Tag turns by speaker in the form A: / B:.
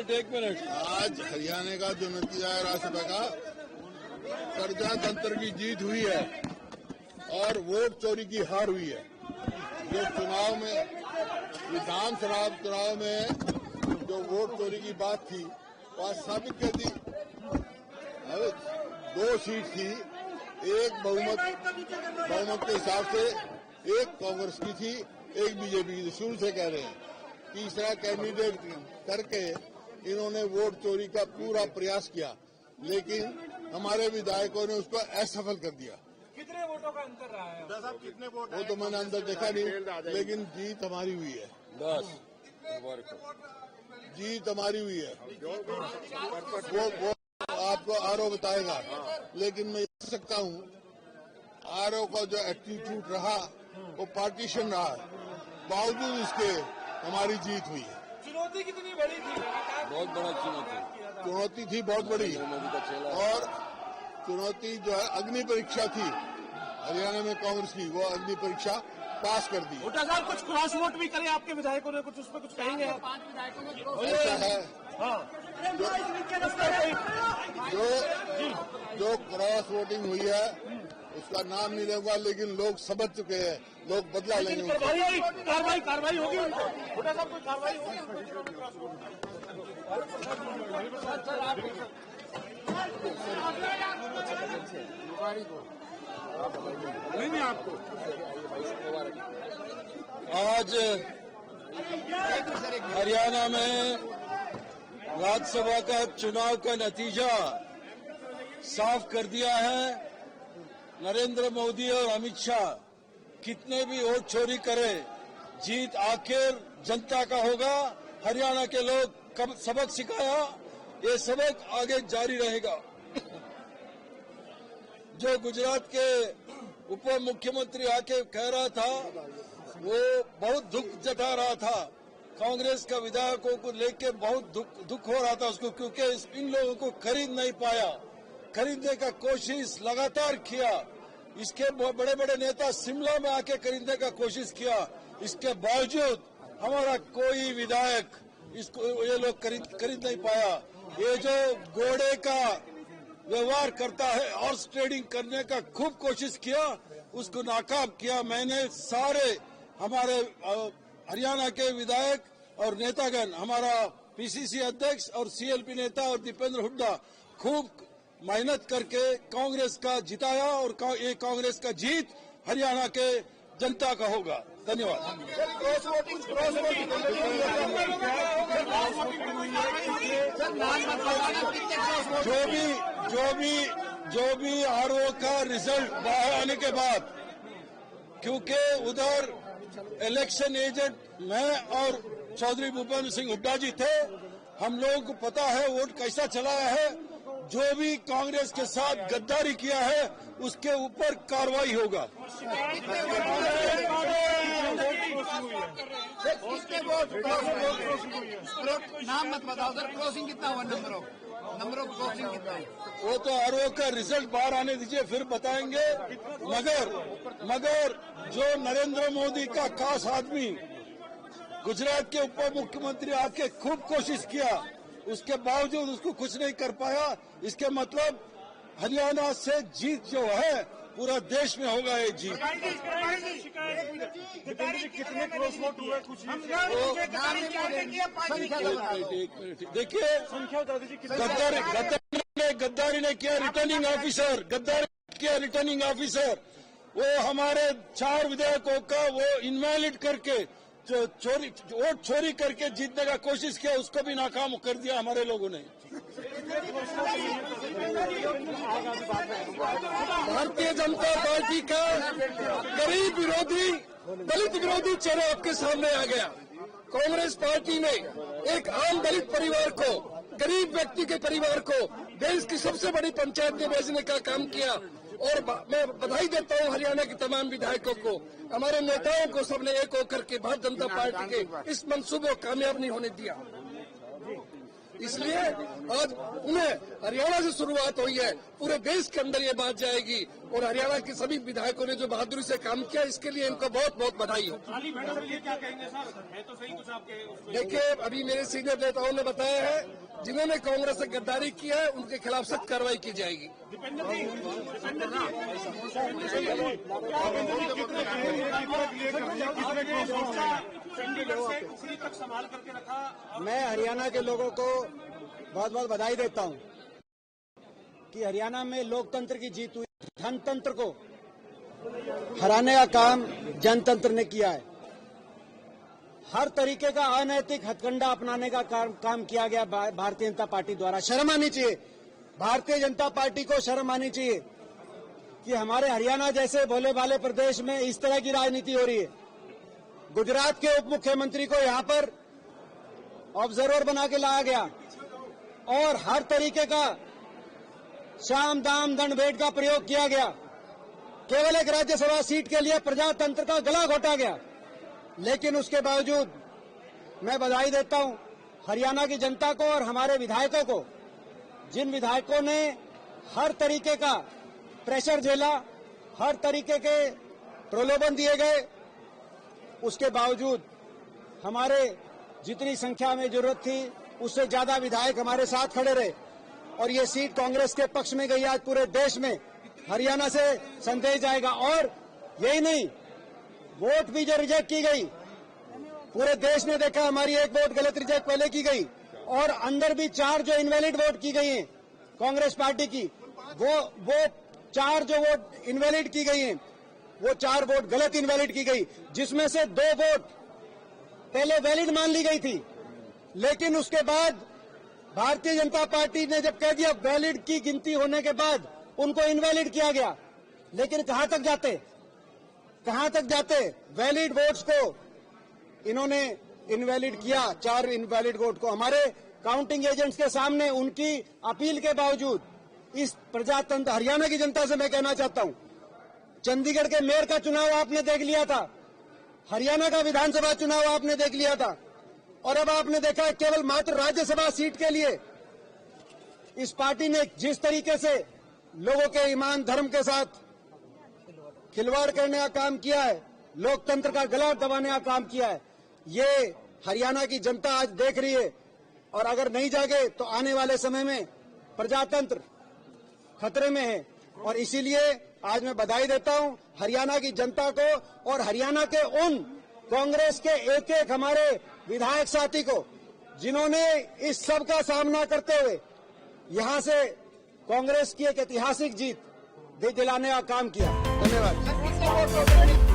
A: Minute. आज हरियाणा का जो नतीजा है राज्यसभा का, प्रजातंत्र की जीत हुई है और वोट चोरी की हार हुई है। जो चुनाव में, विधानसभा चुनाव में जो वोट चोरी की बात थी, वह साबित कर दी। 2 सीट थी, एक बहुमत के हिसाब से एक कांग्रेस की थी, एक बीजेपी की थी। शुरू से कह रहे हैं तीसरा कैंडिडेट करके इन्होंने वोट चोरी का पूरा प्रयास किया, लेकिन हमारे विधायकों ने उसको असफल कर दिया।
B: कितने वोटों का अंतर रहा है? साहब कितने वोट?
A: वो तो मैंने अंदर देखा नहीं, लेकिन जीत हमारी हुई है।
C: 10
A: जीत हमारी हुई है। वो आपको आरओ बताएगा, लेकिन मैं कह सकता हूँ आरओ का जो एटीट्यूड रहा वो पार्टीशन रहा, बावजूद इसके हमारी जीत हुई है।
B: चुनौती कितनी बड़ी थी?
C: बहुत बड़ा
A: चुनौती थी, बहुत बड़ी। और चुनौती जो है अग्नि परीक्षा थी हरियाणा में कांग्रेस की, वो अग्नि परीक्षा पास कर दी।
B: भुट्टा साहब कुछ क्रॉस वोट भी करे आपके विधायकों ने, कुछ उस पर कुछ कहेंगे?
A: ऐसा है जो क्रॉस वोटिंग हुई है उसका नाम नहीं लूंगा, लेकिन लोग समझ चुके हैं, लोग बदला लेंगे।
B: कार्रवाई होगी भुट्टा साहब, कोई कार्रवाई होगी? नहीं आपको
C: आज हरियाणा में राज्यसभा का चुनाव का नतीजा साफ कर दिया है। नरेंद्र मोदी और अमित शाह कितने भी वोट चोरी करें, जीत आखिर जनता का होगा। हरियाणा के लोग कब सबक सिखाया, ये सबक आगे जारी रहेगा। जो गुजरात के उप मुख्यमंत्री आके कह रहा था, वो बहुत दुख जता रहा था। कांग्रेस का विधायकों को लेके बहुत दुख हो रहा था उसको, क्योंकि इन लोगों को खरीद नहीं पाया। खरीदने का कोशिश लगातार किया। इसके बड़े बड़े नेता शिमला में आके खरीदने का कोशिश किया, इसके बावजूद हमारा कोई विधायक इसको ये लोग खरीद नहीं पाया। ये जो घोड़े का व्यवहार करता है, हॉर्स ट्रेडिंग करने का खूब कोशिश किया, उसको नाकाम किया। मैंने सारे हमारे हरियाणा के विधायक और नेतागण, हमारा पीसीसी अध्यक्ष और सीएलपी नेता और दीपेंद्र हुड्डा खूब मेहनत करके कांग्रेस का जिताया, और ये कांग्रेस का जीत हरियाणा के जनता का होगा। धन्यवाद। जो भी आरओ का रिजल्ट बाहर आने के बाद, क्योंकि उधर इलेक्शन एजेंट मैं और चौधरी भूपेंद्र सिंह हुड्डा जी थे, हम लोगों को पता है वोट कैसा चलाया है। जो भी कांग्रेस के साथ गद्दारी किया है उसके ऊपर कार्रवाई होगा।
B: नाम मत बताओ सर, क्रॉसिंग कितना हुआ? नंबर ऑफ क्रॉसिंग कितना है?
C: वो तो आरओ का रिजल्ट बाहर आने दीजिए, फिर बताएंगे। मगर जो नरेंद्र मोदी का खास आदमी गुजरात के उप मुख्यमंत्री आके खूब कोशिश किया, उसके बावजूद उसको कुछ नहीं कर पाया। इसके मतलब हरियाणा से जीत जो है पूरा देश में होगा ये जीत।
B: कितने क्रॉस वोट हुए? कुछ
C: देखिए, गद्दारी ने किया रिटर्निंग ऑफिसर, रिटर्निंग ऑफिसर वो हमारे 4 विधायकों का वो इनवैलिड करके वोट चोरी करके जीतने का कोशिश किया, उसको भी नाकाम कर दिया हमारे लोगों ने।
D: भारतीय जनता पार्टी का गरीब विरोधी, दलित विरोधी चेहरा आपके सामने आ गया। कांग्रेस पार्टी ने एक आम दलित परिवार को, गरीब व्यक्ति के परिवार को देश की सबसे बड़ी पंचायत में भेजने का काम किया। और मैं बधाई देता हूं हरियाणा के तमाम विधायकों को, हमारे नेताओं को, सबने एक होकर के भारतीय जनता पार्टी के इस मंसूबे को कामयाब नहीं होने दिया। इसलिए आज उन्हें हरियाणा से शुरुआत हुई है, पूरे देश के अंदर ये बात जाएगी और हरियाणा के सभी विधायकों ने जो बहादुरी से काम किया इसके लिए इनको बहुत बहुत बधाई हो।
E: क्या कहेंगे सर, है तो सही कुछ आपके?
D: देखिए, अभी मेरे सीनियर नेताओं ने बताया है, जिन्होंने कांग्रेस से गद्दारी किया है उनके खिलाफ सख्त कार्रवाई की जाएगी।
F: मैं हरियाणा के लोगों को बहुत बहुत बधाई देता हूं कि हरियाणा में लोकतंत्र की जीत हुई। धनतंत्र को हराने का काम जनतंत्र ने किया है। हर तरीके का अनैतिक हथकंडा अपनाने का काम किया गया भारतीय जनता पार्टी द्वारा। शर्म आनी चाहिए, भारतीय जनता पार्टी को शर्म आनी चाहिए कि हमारे हरियाणा जैसे भोले भाले प्रदेश में इस तरह की राजनीति हो रही है। गुजरात के उप मुख्यमंत्री को यहां पर ऑब्जर्वर बना के लाया गया और हर तरीके का साम दाम दंड भेंट का प्रयोग किया गया। केवल एक राज्यसभा सीट के लिए प्रजातंत्र का गला घोटा गया। लेकिन उसके बावजूद मैं बधाई देता हूं हरियाणा की जनता को और हमारे विधायकों को, जिन विधायकों ने हर तरीके का प्रेशर झेला, हर तरीके के प्रलोभन दिए गए, उसके बावजूद हमारे जितनी संख्या में जरूरत थी उससे ज्यादा विधायक हमारे साथ खड़े रहे और ये सीट कांग्रेस के पक्ष में गई। आज पूरे देश में हरियाणा से संदेश जाएगा। और यही नहीं, वोट भी जो रिजेक्ट की गई, पूरे देश ने देखा, हमारी एक वोट गलत रिजेक्ट पहले की गई और अंदर भी 4 जो इनवैलिड वोट की गई हैं कांग्रेस पार्टी की, वो 4 जो वोट इनवैलिड की गई हैं, वो 4 वोट गलत इनवैलिड की गई, जिसमें से 2 वोट पहले वैलिड मान ली गई थी। लेकिन उसके बाद भारतीय जनता पार्टी ने जब कह दिया वैलिड की गिनती होने के बाद उनको इनवैलिड किया गया। लेकिन कहां तक जाते वैलिड वोट्स को इन्होंने इनवैलिड किया। 4 इनवैलिड वोट को हमारे काउंटिंग एजेंट्स के सामने उनकी अपील के बावजूद इस प्रजातंत्र हरियाणा की जनता से मैं कहना चाहता हूं, चंडीगढ़ के मेयर का चुनाव आपने देख लिया था, हरियाणा का विधानसभा चुनाव आपने देख लिया था और अब आपने देखा है केवल मात्र राज्यसभा सीट के लिए इस पार्टी ने जिस तरीके से लोगों के ईमान धर्म के साथ खिलवाड़ करने का काम किया है, लोकतंत्र का गला दबाने का काम किया है, ये हरियाणा की जनता आज देख रही है। और अगर नहीं जागे तो आने वाले समय में प्रजातंत्र खतरे में है। और इसीलिए आज मैं बधाई देता हूं हरियाणा की जनता को और हरियाणा के उन कांग्रेस के एक हमारे विधायक साथी को, जिन्होंने इस सब का सामना करते हुए यहां से कांग्रेस की एक ऐतिहासिक जीत दिलाने का काम किया। धन्यवाद।